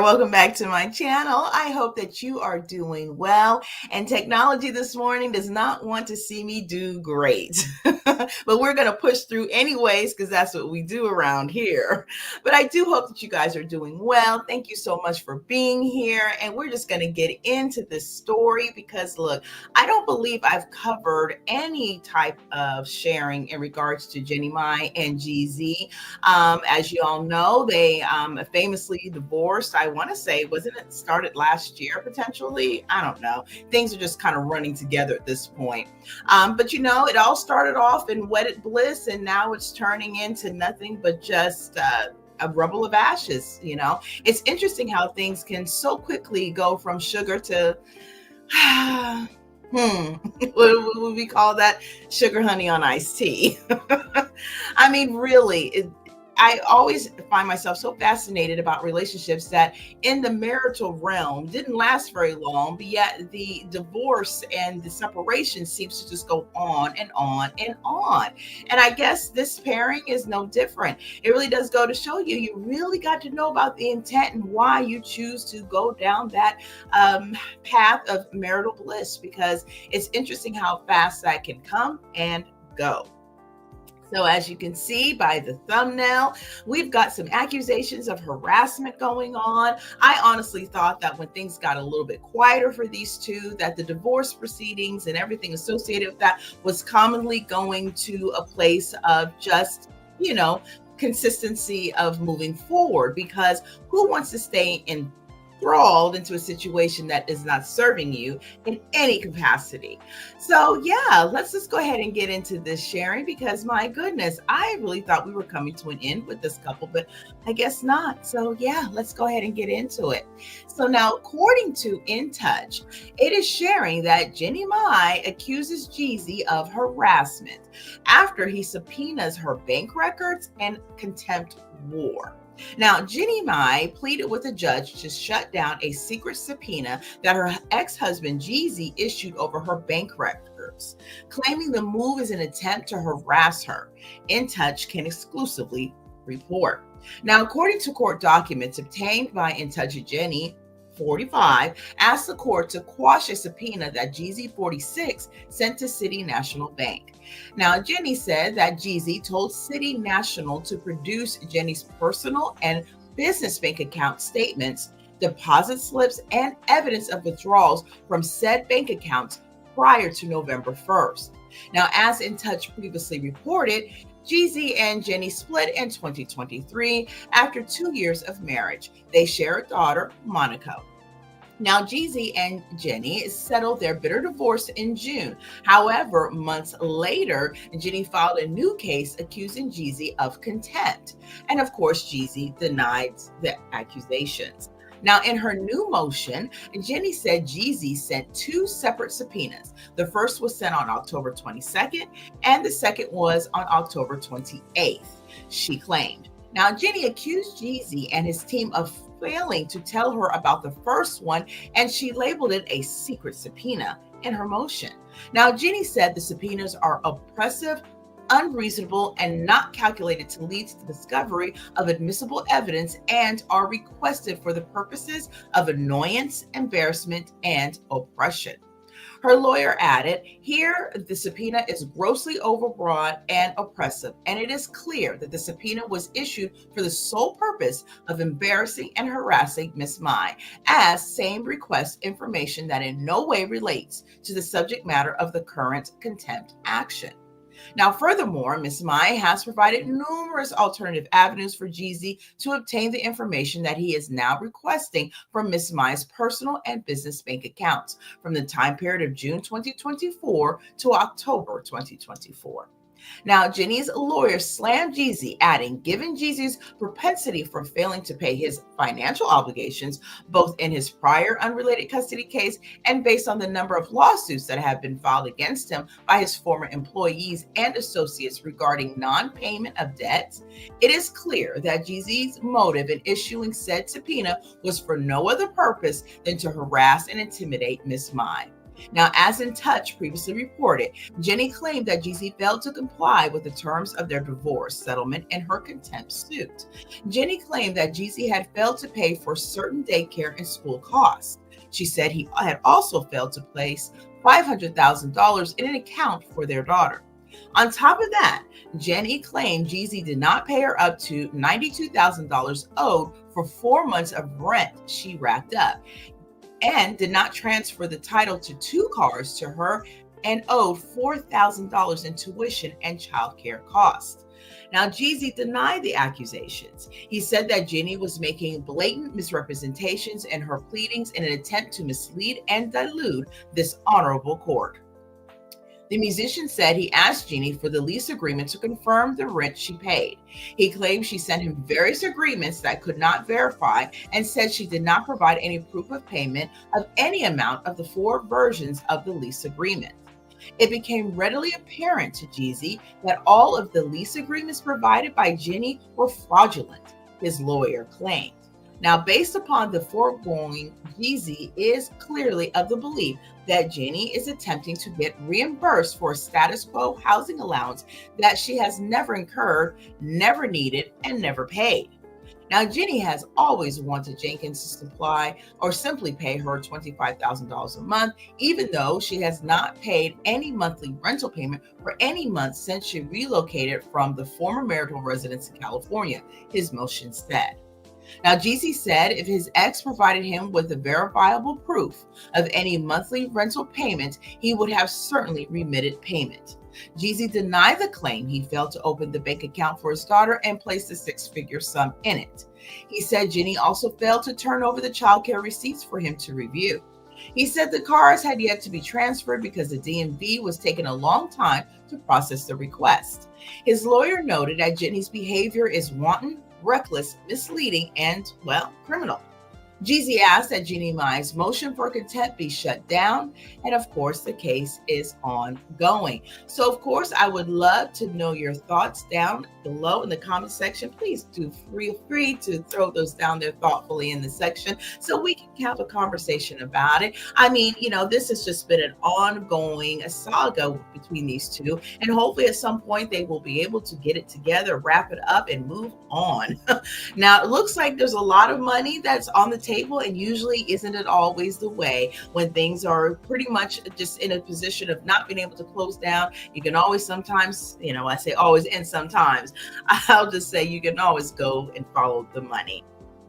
welcome back to my channel. I hope that you are doing well. And technology this morning does not want to see me do great. But we're going to push through anyways, because that's what we do around here. But I do hope that you guys are doing well. Thank you so much for being here. And we're just going to get into this story because, look, I don't believe I've covered any type of sharing in regards to Jeannie Mai and Jeezy. As you all know, they famously divorced. I want to say, wasn't it started last year potentially? I don't know. Things are just kind of running together at this point. But you know, it all started off in wedded bliss, and now it's turning into nothing but just a rubble of ashes. You know, it's interesting how things can so quickly go from sugar to what would we call that? Sugar honey on iced tea. I mean, really, I always find myself so fascinated about relationships that in the marital realm didn't last very long, but yet the divorce and the separation seems to just go on and on and on. And I guess this pairing is no different. It really does go to show you, you really got to know about the intent and why you choose to go down that path of marital bliss, because it's interesting how fast that can come and go. So as you can see by the thumbnail, we've got some accusations of harassment going on. I honestly thought that when things got a little bit quieter for these two, that the divorce proceedings and everything associated with that was commonly going to a place of just, you know, consistency of moving forward, because who wants to stay enthralled into a situation that is not serving you in any capacity? So yeah, let's just go ahead and get into this sharing, because my goodness, I really thought we were coming to an end with this couple, but I guess not. So yeah, let's go ahead and get into it. So now, according to INTOUCH, it is sharing that Jeannie Mai accuses Jeezy of harassment after he subpoenas her bank records and contempt war. Now, Jeannie Mai pleaded with a judge to shut down a secret subpoena that her ex-husband Jeezy issued over her bank records, claiming the move is an attempt to harass her. INTOUCH can exclusively report. Now, according to court documents obtained by INTOUCH, Jeannie, 45, asked the court to quash a subpoena that Jeezy, 46, sent to City National Bank. Now, Jeannie said that Jeezy told City National to produce Jeannie's personal and business bank account statements, deposit slips, and evidence of withdrawals from said bank accounts prior to November 1st. Now, as INTOUCH previously reported, Jeezy and Jeannie split in 2023 after 2 years of marriage. They share a daughter, Monaco. Now, Jeezy and Jeannie settled their bitter divorce in June. However, months later, Jeannie filed a new case accusing Jeezy of contempt. And of course, Jeezy denied the accusations. Now, in her new motion, Jeannie said Jeezy sent two separate subpoenas. The first was sent on October 22nd, and the second was on October 28th, she claimed. Now, Jeannie accused Jeezy and his team of failing to tell her about the first one, and she labeled it a secret subpoena in her motion. Now, Jeannie said the subpoenas are oppressive, unreasonable, and not calculated to lead to the discovery of admissible evidence, and are requested for the purposes of annoyance, embarrassment, and oppression. Her lawyer added, here the subpoena is grossly overbroad and oppressive, and it is clear that the subpoena was issued for the sole purpose of embarrassing and harassing Ms. Mai, as same requests information that in no way relates to the subject matter of the current contempt action. Now, furthermore, Ms. Mai has provided numerous alternative avenues for Jeezy to obtain the information that he is now requesting from Ms. Mai's personal and business bank accounts from the time period of June 2024 to October 2024. Now, Jeannie's lawyer slammed Jeezy, adding, given Jeezy's propensity for failing to pay his financial obligations, both in his prior unrelated custody case and based on the number of lawsuits that have been filed against him by his former employees and associates regarding non-payment of debts, it is clear that Jeezy's motive in issuing said subpoena was for no other purpose than to harass and intimidate Ms. Mai. Now, as INTOUCH previously reported, Jeannie claimed that Jeezy failed to comply with the terms of their divorce settlement in her contempt suit. Jeannie claimed that Jeezy had failed to pay for certain daycare and school costs. She said he had also failed to place $500,000 in an account for their daughter. On top of that, Jeannie claimed Jeezy did not pay her up to $92,000 owed for 4 months of rent she racked up, and did not transfer the title to 2 cars to her, and owed $4,000 in tuition and childcare costs. Now, Jeezy denied the accusations. He said that Jeannie was making blatant misrepresentations in her pleadings in an attempt to mislead and delude this honorable court. The musician said he asked Jeannie for the lease agreement to confirm the rent she paid. He claimed she sent him various agreements that could not verify, and said she did not provide any proof of payment of any amount of the 4 versions of the lease agreement. It became readily apparent to Jeezy that all of the lease agreements provided by Jeannie were fraudulent, his lawyer claimed. Now, based upon the foregoing, Jeezy is clearly of the belief that Jeannie is attempting to get reimbursed for a status quo housing allowance that she has never incurred, never needed, and never paid. Now, Jeannie has always wanted Jenkins to supply or simply pay her $25,000 a month, even though she has not paid any monthly rental payment for any month since she relocated from the former marital residence in California, his motion said. Now, Jeezy said if his ex provided him with a verifiable proof of any monthly rental payment, he would have certainly remitted payment. Jeezy denied the claim he failed to open the bank account for his daughter and placed a 6-figure sum in it. He said Jeannie also failed to turn over the childcare receipts for him to review. He said the cars had yet to be transferred because the DMV was taking a long time to process the request. His lawyer noted that Jeannie's behavior is wanton, reckless, misleading, and, well, criminal. Jeezy asked that Jeannie Mai's motion for contempt be shut down, and of course the case is ongoing. So of course I would love to know your thoughts down below in the comment section. Please do feel free to throw those down there thoughtfully in the section so we can have a conversation about it. I mean, this has just been an ongoing saga between these two, and hopefully at some point they will be able to get it together, wrap it up, and move on. Now it looks like there's a lot of money that's on the table, and usually isn't it always the way when things are pretty much just in a position of not being able to close down. You can always sometimes, I say always and sometimes, I'll just say you can always go and follow the money.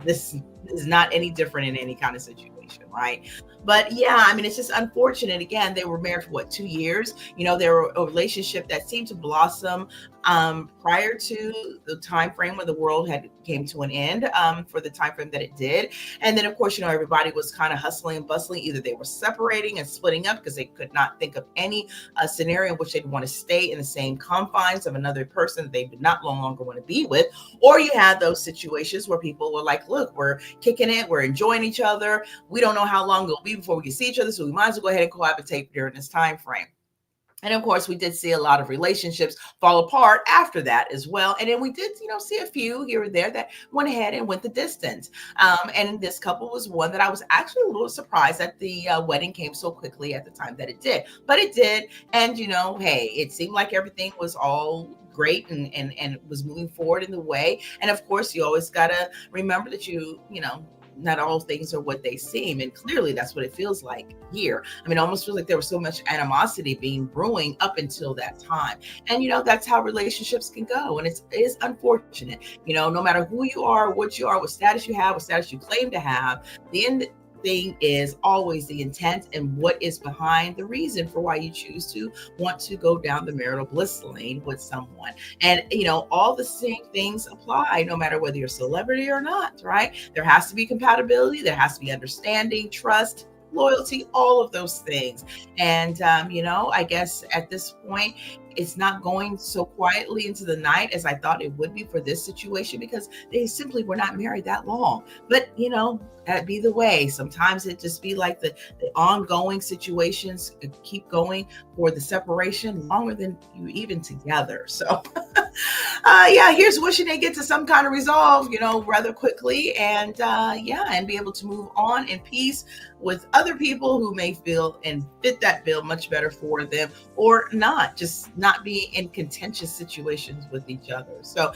This is not any different in any kind of situation, right? But yeah, I mean, it's just unfortunate. Again, they were married for 2 years. They were a relationship that seemed to blossom prior to the time frame when the world had came to an end, for the time frame that it did. And then of course, everybody was kind of hustling and bustling. Either they were separating and splitting up because they could not think of any scenario in which they'd want to stay in the same confines of another person that they did not no longer want to be with. Or you had those situations where people were like, look, we're kicking it, we're enjoying each other, we don't know how long it'll be before we can see each other, so we might as well go ahead and cohabitate during this time frame. And of course, we did see a lot of relationships fall apart after that as well. And then we did, see a few here and there that went ahead and went the distance. And this couple was one that I was actually a little surprised that the wedding came so quickly at the time that it did. But it did. And, hey, it seemed like everything was all great and was moving forward in the way. And of course, you always got to remember that not all things are what they seem. And clearly that's what it feels like here. I mean, it almost feels like there was so much animosity being brewing up until that time. And, that's how relationships can go. And it is unfortunate, no matter who you are, what status you have, what status you claim to have, the end thing is always the intent and what is behind the reason for why you choose to want to go down the marital bliss lane with someone. And all the same things apply no matter whether you're a celebrity or not, right? There has to be compatibility, there has to be understanding, trust, loyalty, all of those things. And I guess at this point it's not going so quietly into the night as I thought it would be for this situation, because they simply were not married that long. But that'd be the way. Sometimes it just be like the ongoing situations keep going for the separation longer than you even together. So here's wishing they get to some kind of resolve, rather quickly, and and be able to move on in peace with other people who may feel and fit that bill much better for them, or not, just not be in contentious situations with each other. So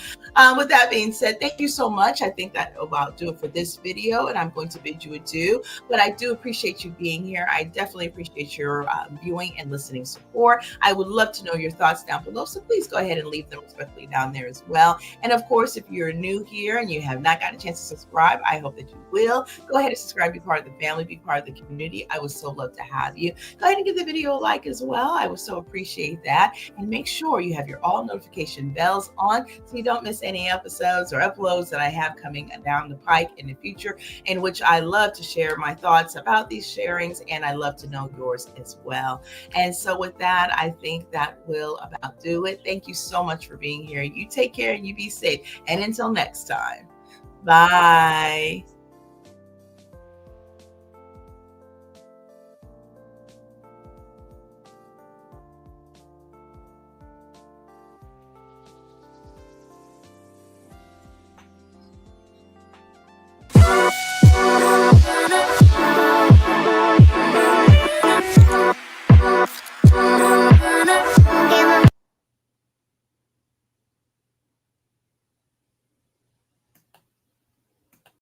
with that being said, thank you so much. I think that about do it for this video, and I'm going to bid you adieu. But I do appreciate you being here. I definitely appreciate your viewing and listening support. I would love to know your thoughts down below, so please go ahead and leave them respectfully down there as well. And of course, if you're new here and you have not got a chance to subscribe, I hope that you will. Go ahead and subscribe, be part of the family, be part of the community. I would so love to have you. Go ahead and give the video a like as well. I would so appreciate that. And make sure you have your all notification bells on so you don't miss any episodes or uploads that I have coming down the pike in the future, in which I love to share my thoughts about these sharings, and I love to know yours as well. And so with that, I think that will about do it. Thank you so much for being here. You take care and you be safe. And until next time, bye.